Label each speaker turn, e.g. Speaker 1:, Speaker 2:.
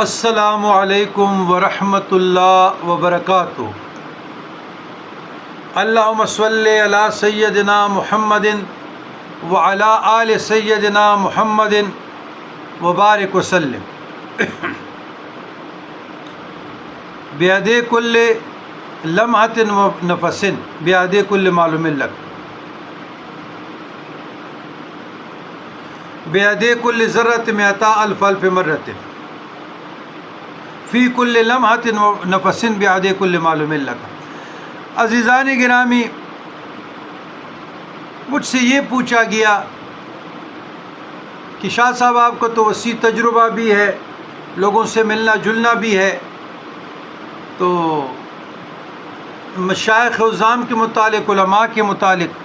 Speaker 1: السلام علیکم ورحمۃ اللہ وبرکاتہ۔ اللہم صلی علی سیدنا محمد وعلی آل سیدنا محمد وبارک وسلم۔ بیعد کل لمحۃ و نفس بیعد کل معلوم لک، بیعد کل ذرۃ مئتا الف الف مرۃ فی کل لمحۃ و نفس بیعد کل معلوم لک۔ عزیزان گرامی، مجھ سے یہ پوچھا گیا کہ شاہ صاحب آپ کو تو وسیع تجربہ بھی ہے، لوگوں سے ملنا جلنا بھی ہے، تو مشائخ عظام کے متعلق، علماء کے متعلق